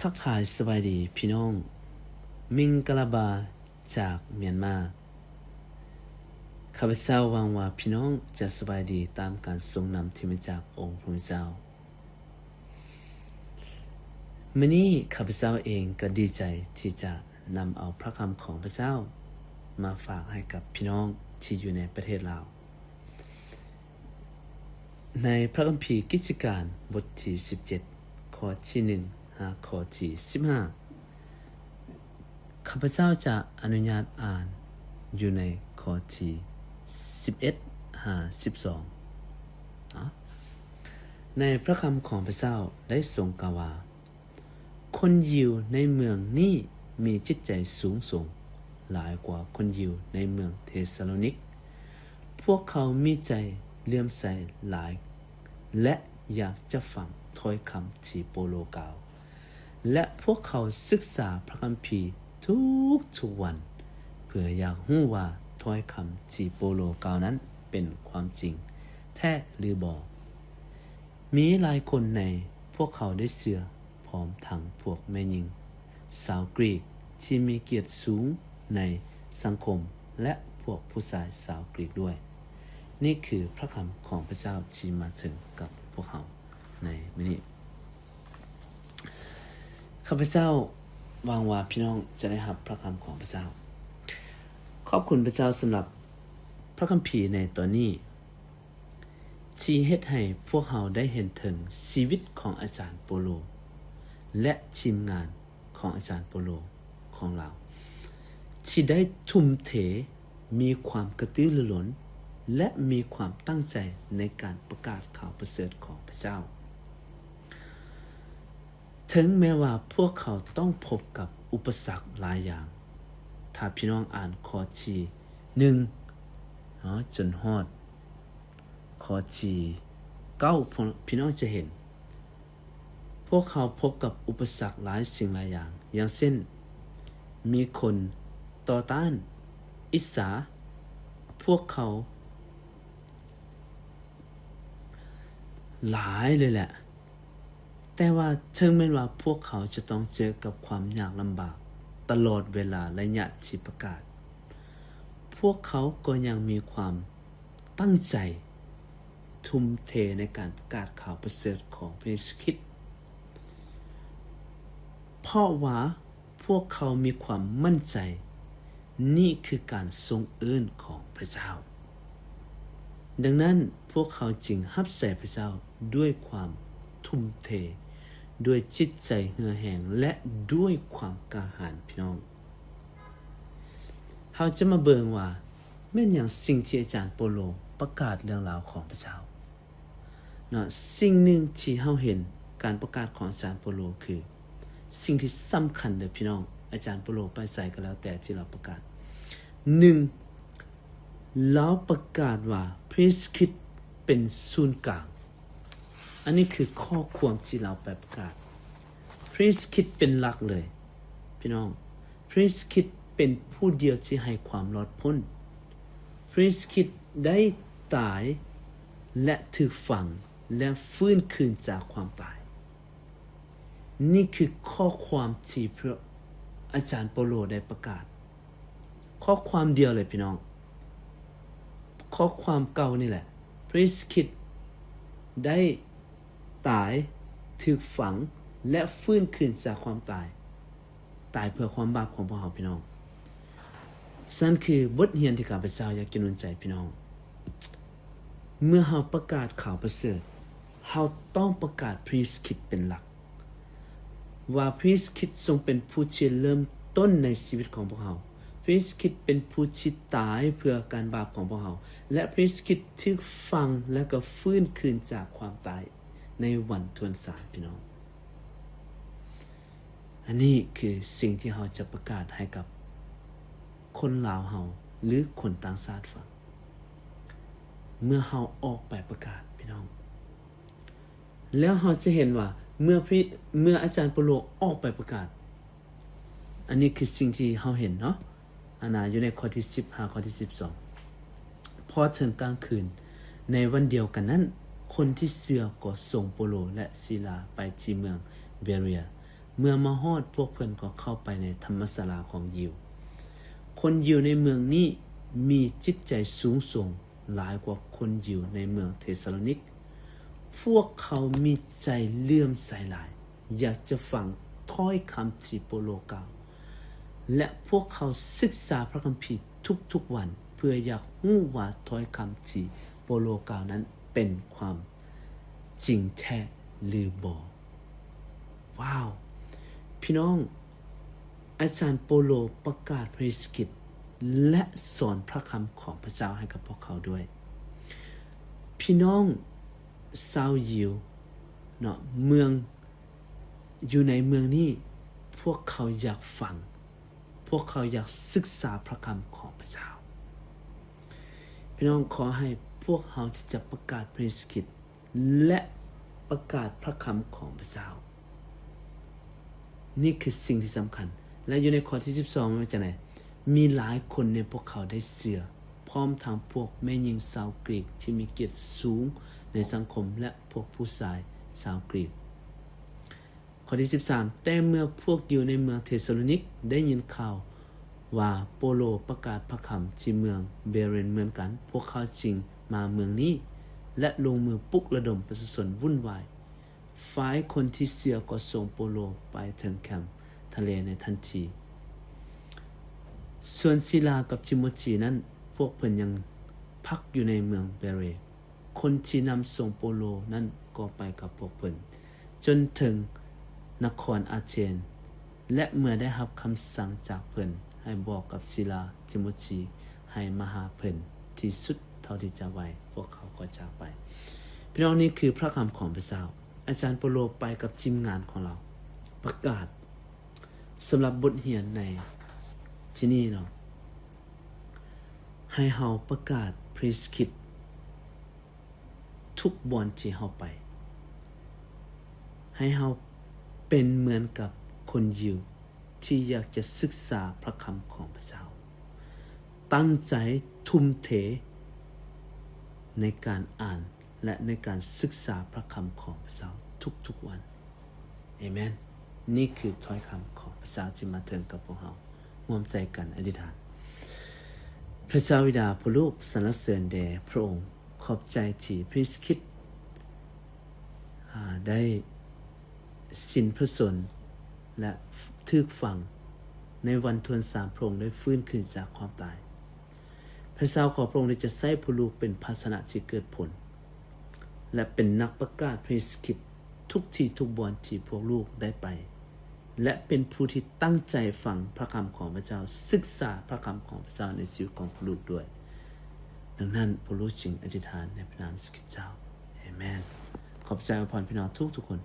ทักทายสบายดีพี่น้องมิงกะลาบาจากเมียนมาข้าพเจ้าหวังว่าพี่น้องจะสบายดีตามการทรงนำที่มาจากองค์พระเจ้ามื้อนี้ข้าพเจ้าเองก็ดีใจที่จะนำเอาพระคำของพระเจ้ามาฝากให้กับพี่น้องที่อยู่ในประเทศลาวในพระคัมภีร์กิจการบทที่17ข้อที่1หาข้อที่15ข้าพเจ้าจะอนุญาตอ่านอยู่ในข้อที่11หา12ในพระคำของพระเจ้าได้ทรงกล่าวว่าคนยิวในเมืองนี้มีจิตใจสูงส่งหลายกว่าคนยิวในเมืองเทสซาโลนิกพวกเขามีใจเลื่อมใสหลายและอยากจะฟังถ้อยคำที่โปโลกล่าวและพวกเขาศึกษาพระคัมภีร์ทุกวันเพื่ออยากรู้ว่าถ้อยคำที่โปโลกล่าวนั้นเป็นความจริงแท้หรือบ่มีหลายคนในพวกเขาได้เชื่อพร้อมทั้งพวกแม่หญิงสาวกรีกที่มีเกียรติสูงในสังคมและพวกผู้ชายสาวกรีกด้วยนี่คือพระคำของพระเจ้าที่มาถึงกับพวกเขาในมื้อนี้ข้าพเจ้าหวังว่าพี่น้องจะได้รับพระคำของพระเจ้าขอบคุณพระเจ้าสำหรับพระคัมภีร์ในตอนนี้ที่เฮ็ดให้พวกเราได้เห็นถึงชีวิตของอาจารย์โปโลและทีมงานของอาจารย์โปโลของเราที่ได้ทุ่มเทมีความกระตือรือร้นและมีความตั้งใจในการประกาศข่าวประเสริฐของพระเจ้าถึงแม้ว่าพวกเขาต้องพบกับอุปสรรคหลายอย่างถ้าพี่น้องอ่านข้อที่1จนฮอดข้อที่9พี่น้องจะเห็นพวกเขาพบกับอุปสรรคหลายสิ่งหลายอย่างอย่างเช่นมีคนต่อต้านอิสาพวกเขาหลายเลยแหละแต่ว่าถึงแม้ว่าพวกเขาจะต้องเจอกับความยากลำบากตลอดเวลาระยะที่ประกาศพวกเขาก็ยังมีความตั้งใจทุ่มเทในการประกาศข่าวประเสริฐของพระเยซูคริสต์เพราะว่าพวกเขามีความมั่นใจนี่คือการทรงเอิ้นของพระเจ้าดังนั้นพวกเขาจึงรับใส่พระเจ้าด้วยความทุ่มเทด้วยจิตใจเหือแห้งและด้วยความกล้าหาญพี่น้องเราจะมาเบิ่งว่าแม่นอย่างสิ่งที่อาจารย์โปโลประกาศเรื่องราวของพระเจ้าสิ่งหนึ่งที่เราเห็นการประกาศของอาจารย์โปโลคือสิ่งที่สำคัญเลยพี่น้องอาจารย์โปโลไปใส่ก็แล้วแต่ที่เราประกาศ1เราประกาศว่าพระเยซูคริสต์เป็นศูนย์กลางอันนี้คือข้อความที่เราไปประกาศพระเยซูคริสต์เป็นหลักเลยพี่น้องพระเยซูคริสต์เป็นผู้เดียวที่ให้ความรอดพ้นพระเยซูคริสต์ได้ตายและถูกฝังและฟื้นคืนจากความตายนี่คือข้อความที่พระอาจารย์เปาโลได้ประกาศข้อความเดียวเลยพี่น้องข้อความเก่านี่แหละพระเยซูคริสต์ได้ตายถูกฝังและฟื้นคืนจากความตายเพื่อความบาปของพวกเราพี่น้องนั่นคือบทเรียนที่ข้าพเจ้าอยากจะหนุนใจพี่น้องเมื่อเราประกาศข่าวประเสริฐเราต้องประกาศพระเยซูคริสต์เป็นหลักว่าพระเยซูคริสต์ทรงเป็นผู้ที่เริ่มต้นในชีวิตของพวกเราพระเยซูคริสต์เป็นผู้ที่ตายเพื่อการบาปของพวกเราและพระเยซูคริสต์ถูกฝังและก็ฟื้นคืนจากความตายในวันทวนสารพี่น้องอันนี้คือสิ่งที่เราจะประกาศให้กับคนลาวเฮาหรือคนต่างชาติฟังเมื่อเราออกไปประกาศพี่น้องแล้วเราจะเห็นว่าเมื่ออาจารย์เปาโลออกไปประกาศอันนี้คือสิ่งที่เราเห็นเนาะอยู่ในข้อที่15ข้อที่12พอถึงกลางคืนในวันเดียวกันนั้นคนที่เชื่อก็ส่งเปาโลและศิลาไปที่เมืองเบเรีย เมื่อมาฮอดพวกเพิ่นก็เข้าไปในธรรมศาลาของยิวคนยิวในเมืองนี้มีจิตใจสูงส่งหลายกว่าคนยิวในเมืองเทสาโลนิกพวกเขามีใจเลื่อมใสหลายอยากจะฟังถ้อยคำที่โปโลกล่าวและพวกเขาศึกษาพระคัมภีร์ทุกๆวันเพื่ออยากรู้ว่าถ้อยคำที่โปโลกล่าวนั้นเป็นความจริงแท้หรือบ่ว้าวพี่น้องอาจารย์โปโลประกาศพระคริสต์และสอนพระคำของพระเจ้าให้กับพวกเขาด้วยพี่น้องชาวยิวเนาะเมืองอยู่ในเมืองนี้พวกเขาอยากฟังพวกเขาอยากศึกษาพระคำของพระเจ้าพี่น้องขอให้พวกเขาที่จะประกาศพระคริสต์และประกาศพระคำของพระเจ้านี่คือสิ่งที่สำคัญและอยู่ในข้อที่12มันจะไหนมีหลายคนในพวกเขาได้เชื่อพร้อมทั้งพวกแม่หญิงชาวกรีกที่มีเกียรติสูงในสังคมและพวกผู้ชายชาวกรีกข้อที่13แต่เมื่อพวกอยู่ในเมืองเทสาโลนิกได้ยินข่าวว่าโปโลประกาศพระคำที่เมืองเบเรนเหมือนกันพวกเขาจึงมาเมืองนี้และลงมือปลุกระดมประชาชนวุ่นวายฝ่ายคนที่เชื่อก็ส่งโปโลไปถึงแคมป์ทะเลในทันทีส่วนศิลากับทิโมธีนั้นพวกเพิ่นยังพักอยู่ในเมืองเบเรคนที่นำส่งโปโลนั้นก็ไปกับพวกเพิ่นจนถึงนครอาเธนและเมื่อได้รับคำสั่งจากเพิ่นให้บอกกับศิลาทิโมธีให้มาหาเพิ่นที่สุดเท่าที่จะไหวพวกเขาก็จากไปพี่น้องนี่คือพระคำของพระเจ้าอาจารย์โปโลไปกับทีมงานของเราประกาศสำหรับบทเรียนในที่นี่เนาะให้เฮาประกาศพระคริสต์ทุกบ่อนที่เฮาไปให้เฮาเป็นเหมือนกับคนยิวที่อยากจะศึกษาพระคำของพระเจ้าตั้งใจทุ่มเทในการอ่านและในการศึกษาพระคำของพระเจ้าทุกๆวันเอเมนนี่คือถ้อยคำของพระเจ้าที่มาถึงกับพวกเราร่วมใจกันอธิษฐานพระเจ้าบิดาผู้ลูกสรรเสริญแด่พระองค์ขอบใจที่พระคริสต์ได้สิ้นพระชนม์และถูกฝังในวันทวน3พระองค์ได้ฟื้นขึ้นจากความตายพระเจ้าขอพระองค์ได้จะใช้ผู้ลูกเป็นภาชนะที่เกิดผลและเป็นนักประกาศพระคริสต์ทุกที่ทุกบอนที่พวกลูกได้ไปและเป็นผู้ที่ตั้งใจฟังพระคำของพระเจ้าศึกษาพระคำของพระเจ้าในชีวิตของผู้ลูกด้วยดังนั้นผู้ลูกจึงอธิษฐานในพระนามพระเจ้าอาเมนขอบใจอวยพรพี่น้องทุกคน